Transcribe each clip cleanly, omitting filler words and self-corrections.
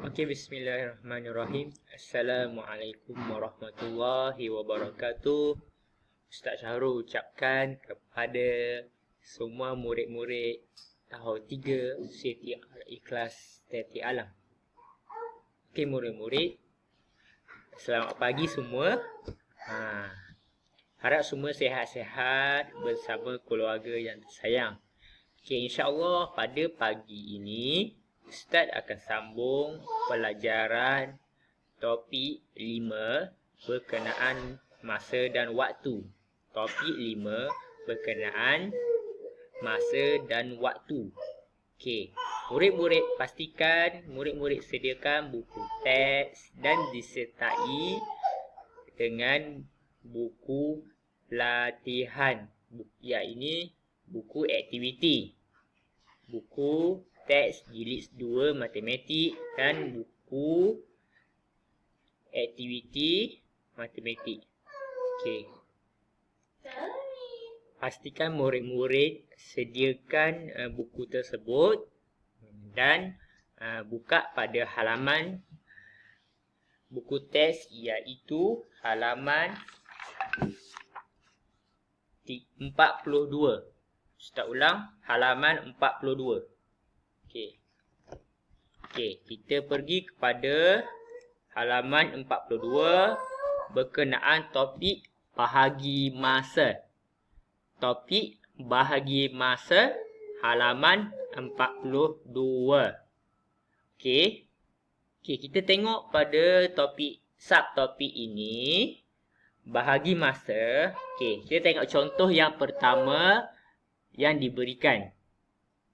Okey, bismillahirrahmanirrahim. Assalamualaikum warahmatullahi wabarakatuh. Ustaz Syahrul ucapkan kepada semua murid-murid tahun 3 Siti Ikhlas Siti Alam. Okey murid-murid, selamat pagi semua. Harap semua sihat-sihat bersama keluarga yang tersayang. Okey, insya-Allah pada pagi ini Ustaz akan sambung pelajaran topik 5 berkenaan masa dan waktu. Topik 5 berkenaan masa dan waktu. Okey, murid-murid pastikan murid-murid sediakan buku teks dan disertai dengan buku latihan, iaitu buku aktiviti. Buku teks jilid 2 matematik dan buku aktiviti matematik. Okey. Pastikan murid-murid sediakan buku tersebut dan buka pada halaman buku teks, iaitu halaman 42. Ustaz ulang, halaman 42. Okey, kita pergi kepada halaman 42 berkenaan topik bahagi masa. Topik bahagi masa halaman 42. Okey, kita tengok pada subtopik ini, bahagi masa. Okey, kita tengok contoh yang pertama yang diberikan.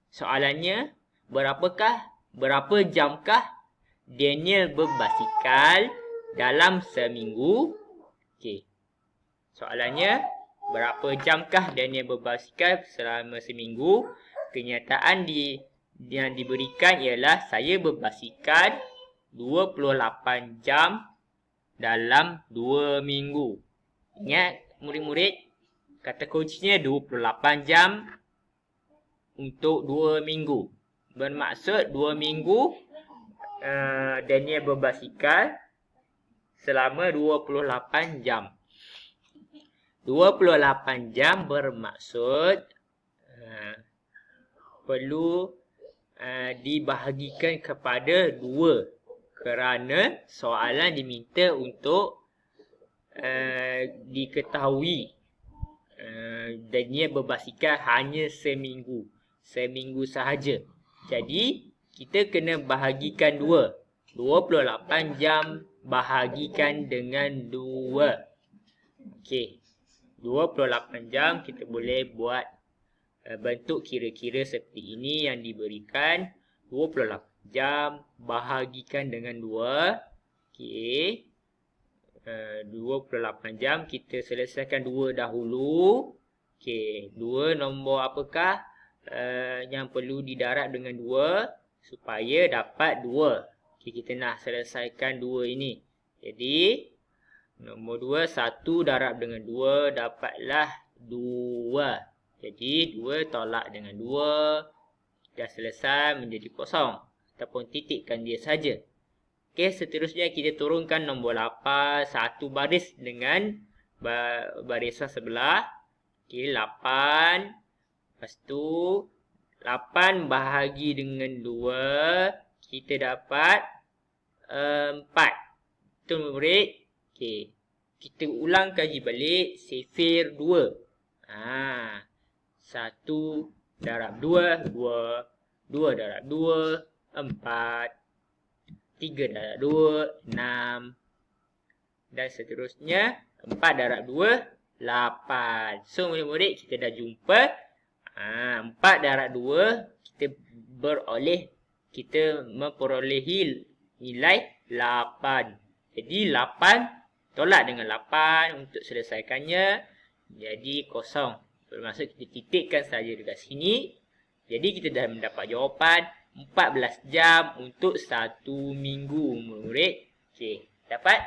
Soalannya, berapa jamkah Daniel berbasikal dalam seminggu? Okey. Soalannya, berapa jamkah Daniel berbasikal selama seminggu? Kenyataan yang diberikan ialah saya berbasikal 28 jam dalam 2 minggu. Ingat murid-murid, kata kuncinya 28 jam untuk 2 minggu. Bermaksud 2 minggu Daniel berbasikal selama 28 jam. 28 jam bermaksud perlu dibahagikan kepada 2 kerana soalan diminta untuk diketahui Daniel berbasikal hanya seminggu sahaja. Jadi kita kena bahagikan 2. 28 jam bahagikan dengan 2. Okey. 28 jam kita boleh buat bentuk kira-kira seperti ini yang diberikan. 28 jam bahagikan dengan 2. Okey. 28 jam kita selesaikan 2 dahulu. Okey, 2 nombor apakah yang perlu didarab dengan 2 supaya dapat 2. Okey, kita nak selesaikan 2 ini. Jadi nombor 2, 1 darab dengan 2 dapatlah 2. Jadi 2 tolak dengan 2 dah selesai menjadi kosong ataupun titikkan dia saja. Okey, seterusnya kita turunkan nombor 8 satu baris dengan barisan sebelah. Okey, 8. Lepas tu 8 bahagi dengan 2, kita dapat 4. Betul murid? Okey, kita ulang kaji balik sifir 2. 1 darab 2, 2. 2 darab 2, 4. 3 darab 2, 6. Dan seterusnya 4 darab 2, 8. So murid-murid, kita dah jumpa 4 darab 2, kita memperolehi nilai 8. Jadi 8 tolak dengan 8 untuk selesaikannya jadi kosong. Bermaksud kita titikkan saja dekat sini. Jadi kita dah mendapat jawapan 14 jam untuk 1 minggu murid. Okey, dapat?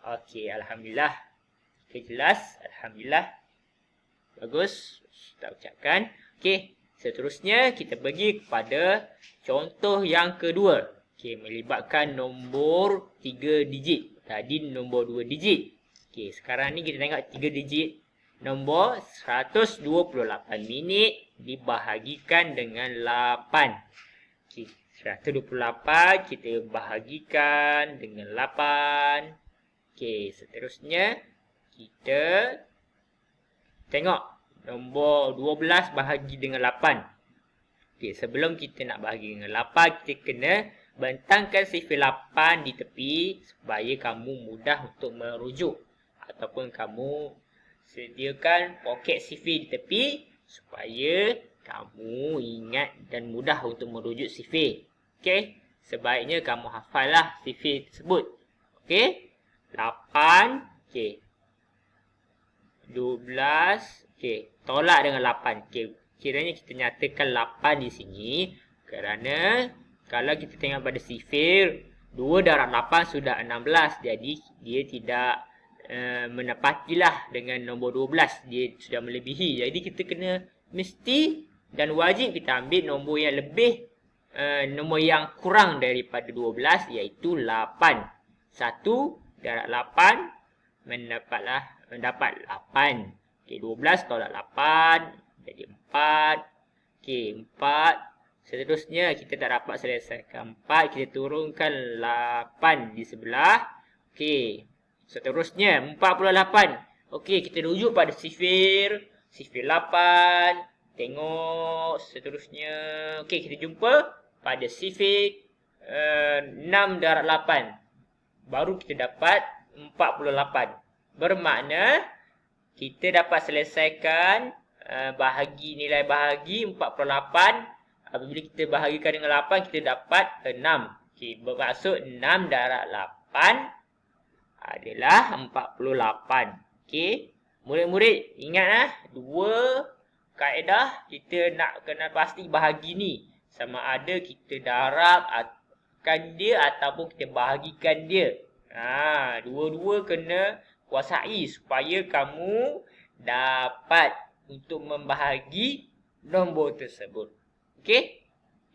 Okey, alhamdulillah. Okey, jelas? Alhamdulillah. Bagus. Kita ucapkan. Okey, seterusnya kita pergi kepada contoh yang kedua. Okey, melibatkan nombor 3 digit. Tadi nombor 2 digit. Okey, sekarang ni kita tengok 3 digit. Nombor 128 minit dibahagikan dengan 8. Okey, 128 kita bahagikan dengan 8. Okey, seterusnya kita tengok nombor 12 bahagi dengan 8. Okey, sebelum kita nak bahagi dengan 8, kita kena bentangkan sifir 8 di tepi supaya kamu mudah untuk merujuk. Ataupun kamu sediakan poket sifir di tepi supaya kamu ingat dan mudah untuk merujuk sifir. Okey, sebaiknya kamu hafallah sifir tersebut. Okey, 8, okey. 12, okey. Tolak dengan 8. Okey, kiranya kita nyatakan 8 di sini kerana kalau kita tengok pada sifir 2 darab 8 sudah 16. Jadi dia tidak menepatilah dengan nombor 12. Dia sudah melebihi. Jadi kita kena mesti dan wajib kita ambil nombor yang lebih, nombor yang kurang daripada 12 iaitu 8. 1 darab 8 mendapat 8. Okey, 12 tolak 8 jadi 4. Okey, 4. Seterusnya kita tak dapat selesaikan 4, kita turunkan 8 di sebelah. Okey, seterusnya 48. Okey, kita rujuk pada sifir 8. Tengok seterusnya. Okey, kita jumpa pada sifir 6 darab 8. Baru kita dapat 48. Bermakna kita dapat selesaikan nilai bahagi 48. Apabila kita bahagikan dengan 8, kita dapat 6. Okey, bermaksud 6 darab 8 adalah 48. Okey, murid-murid ingatlah dua kaedah kita nak kena pasti bahagi ni. Sama ada kita darabkan dia ataupun kita bahagikan dia. Dua-dua kena kuasai supaya kamu dapat untuk membahagi nombor tersebut. Okey.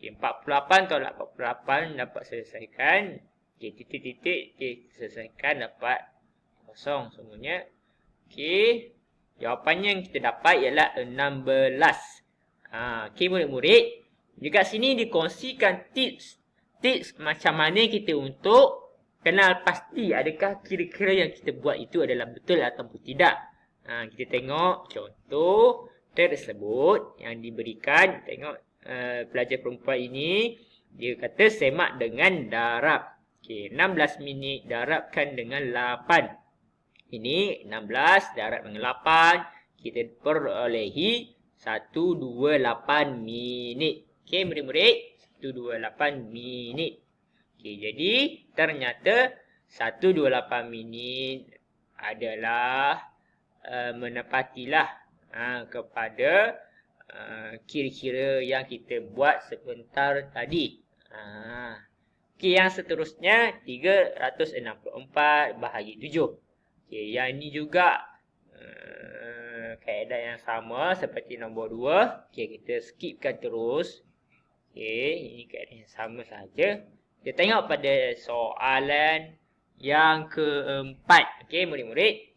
48 tolak 48 dapat selesaikan. Okey, titik-titik. Okey, selesaikan dapat kosong semuanya. Okey. Jawapannya yang kita dapat ialah 16. Okey murid-murid. Juga sini dikongsikan tips macam mana kita untuk kenal pasti adakah kira-kira yang kita buat itu adalah betul ataupun tidak. Kita tengok contoh tersebut yang diberikan. Tengok pelajar perempuan ini, dia kata semak dengan darab. Okey, 16 minit darabkan dengan 8. Ini 16 darab dengan 8. Kita perolehi 128 minit. Okey murid-murid, 128 minit. Okey, jadi ternyata 128 minit adalah menepatilah kepada kira-kira yang kita buat sebentar tadi. Okey, yang seterusnya 364 bahagi 7. Okey, yang ini juga kaedah yang sama seperti nombor 2. Okey, kita skipkan terus. Okey, ini kaedah yang sama saja. Kita tengok pada soalan yang keempat. Okey, murid-murid.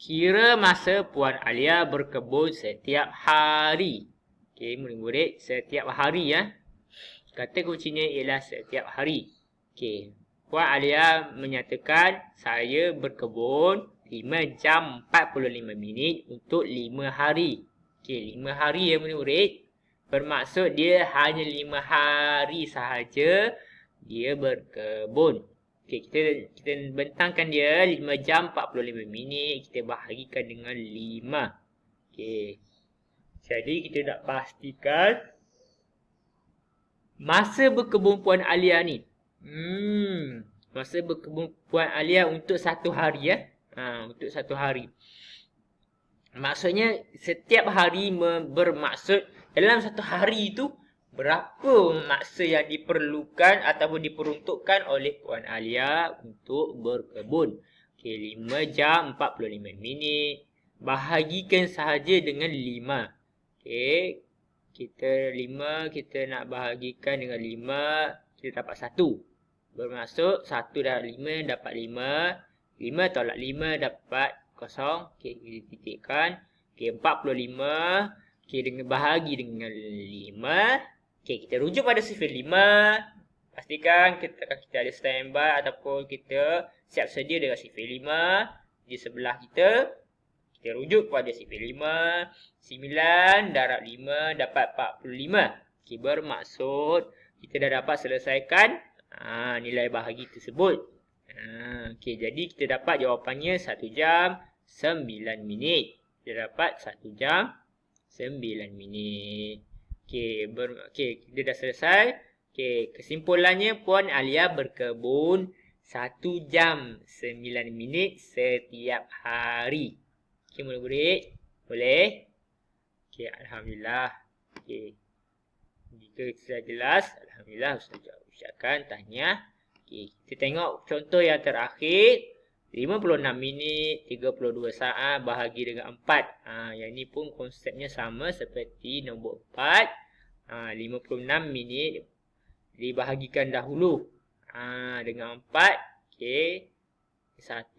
Kira masa Puan Alia berkebun setiap hari. Okey, murid-murid, setiap hari ya. Kata kuncinya ialah setiap hari. Okey, Puan Alia menyatakan saya berkebun 5 jam 45 minit untuk 5 hari. Okey, 5 hari ya murid-murid. Bermaksud dia hanya 5 hari sahaja dia berkebun. Okey, kita bentangkan dia 5 jam 45 minit. Kita bahagikan dengan 5. Okey. Jadi kita nak pastikan masa berkebun Puan Alia ni. Masa berkebun Puan Alia untuk 1 hari ya. Untuk 1 hari. Maksudnya setiap hari bermaksud dalam 1 hari itu berapa masa yang diperlukan ataupun diperuntukkan oleh Puan Alia untuk berkebun. Okey, 5 jam 45 minit. Bahagikan sahaja dengan 5. Okey, kita nak bahagikan dengan 5. kita dapat 1. Bermaksud 1 darab 5 dapat 5. 5 tolak 5 dapat 0. Okey, kita titikkan. Okey, 45. Okey, dengan bahagi dengan 5. Okey, kita rujuk pada sifir 5. Pastikan kita ada standby ataupun kita siap sedia dengan sifir 5 di sebelah kita. Kita rujuk pada sifir 5. 9 darab 5 dapat 45. Okey, bermaksud kita dah dapat selesaikan nilai bahagi tersebut. Okey, jadi kita dapat jawapannya 1 jam 9 minit. Kita dapat 1 jam 9 minit. Okey, kita dah selesai. Okey, kesimpulannya Puan Alia berkebun 1 jam 9 minit setiap hari. Okey, murid-murid, boleh? Okey, alhamdulillah. Okey. Jika sudah jelas, alhamdulillah Ustaz ucapkan tahniah. Okey, kita tengok contoh yang terakhir. 56 minit 32 saat bahagi dengan 4. Yang ni pun konsepnya sama seperti nombor 4. 56 minit dibahagikan dahulu dengan 4. Okey. 1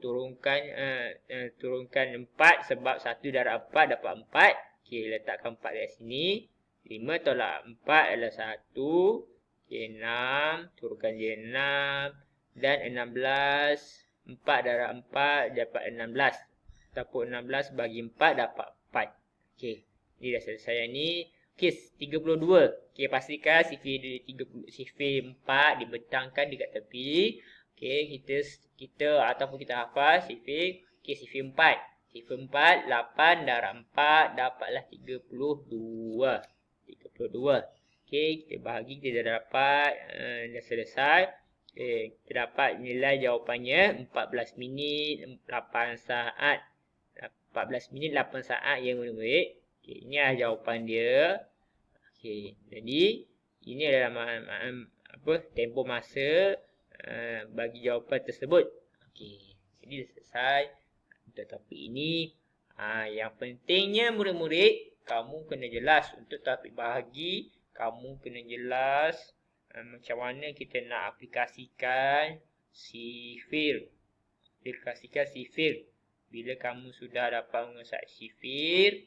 turunkan 4 sebab 1 darab 4 dapat 4. Okey, letakkan 4 di sini. 5 tolak 4 adalah 1. Okey, 6 turunkan je 6 dan 16. 4 darab 4 dapat 16. Ataupun 16 bagi 4 dapat 4. Okey, ni dah selesai yang ni. Okey, 32. Okey, pastikan sifir 4 dibentangkan dekat tepi. Okey, kita ataupun kita hafal sifir. Okey, sifir 4. Sifir 4, 8 darab 4 dapatlah 32. 32. Okey, kita bahagi, kita dah dapat. Dah selesai. Okey, kita dapat nilai jawapannya 14 minit 8 saat. 14 minit 8 saat ya murid-murid. Okey, ini adalah jawapan dia. Okey, jadi ini adalah tempoh masa bagi jawapan tersebut. Okey, jadi dah selesai untuk topik ini. Yang pentingnya murid-murid, kamu kena jelas untuk topik bahagi. Kamu kena jelas macam mana kita nak aplikasikan sifir. Bila kamu sudah dapat mengesat sifir,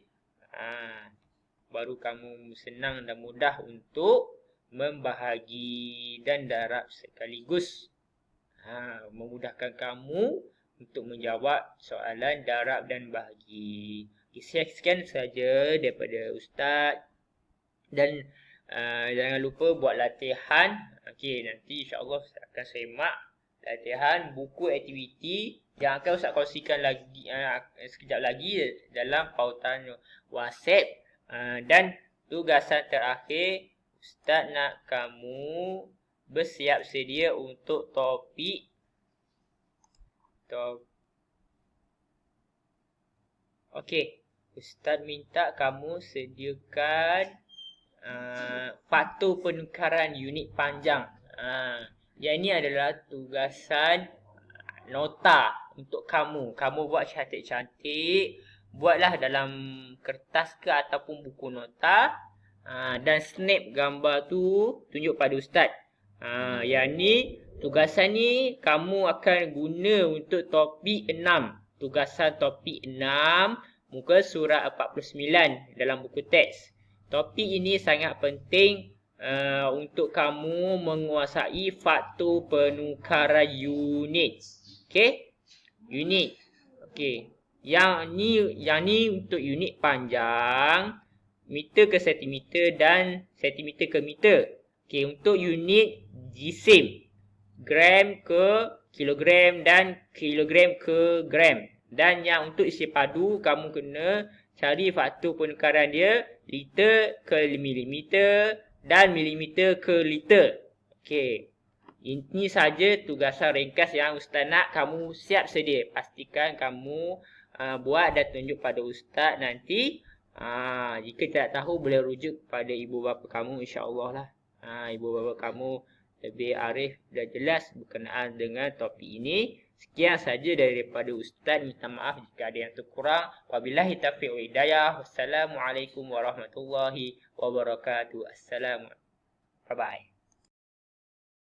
baru kamu senang dan mudah untuk membahagi dan darab sekaligus. Memudahkan kamu untuk menjawab soalan darab dan bahagi. Sekian saja daripada Ustaz. Dan jangan lupa buat latihan. Okey, nanti insya-Allah Ustaz akan semak latihan buku aktiviti yang akan Ustaz kongsikan lagi sekejap lagi dalam pautan WhatsApp. Dan tugasan terakhir, Ustaz nak kamu bersiap sedia untuk topik Okey, Ustaz minta kamu sediakan faktor penukaran unit panjang. Yang ini adalah tugasan nota untuk kamu. Kamu buat cantik-cantik. Buatlah dalam kertas ke ataupun buku nota. Dan snap gambar tu tunjuk pada Ustaz. Yang ni, tugasan ni kamu akan guna untuk topik 6. Tugasan topik 6, muka surat 49 dalam buku teks. Topik ini sangat penting untuk kamu menguasai faktor penukaran unit. Okey? Unit. Okey. Yang ni untuk unit panjang, meter ke sentimeter dan sentimeter ke meter. Okey, untuk unit jisim, gram ke kilogram dan kilogram ke gram. Dan yang untuk isi padu, kamu kena cari faktor penukaran dia, liter ke milimeter dan milimeter ke liter. Okey. Ini saja tugasan ringkas yang Ustaz nak kamu siap sedia. Pastikan kamu buat dan tunjuk pada Ustaz nanti. Jika tidak tahu, boleh rujuk pada ibu bapa kamu, insya-Allah lah. Ibu bapa kamu lebih arif dan jelas berkenaan dengan topik ini. Sekian saja daripada Ustaz. Minta maaf jika ada yang terkurang. Wabillahi taufiq wal hidayah. Wassalamualaikum warahmatullahi wabarakatuh. Bye bye.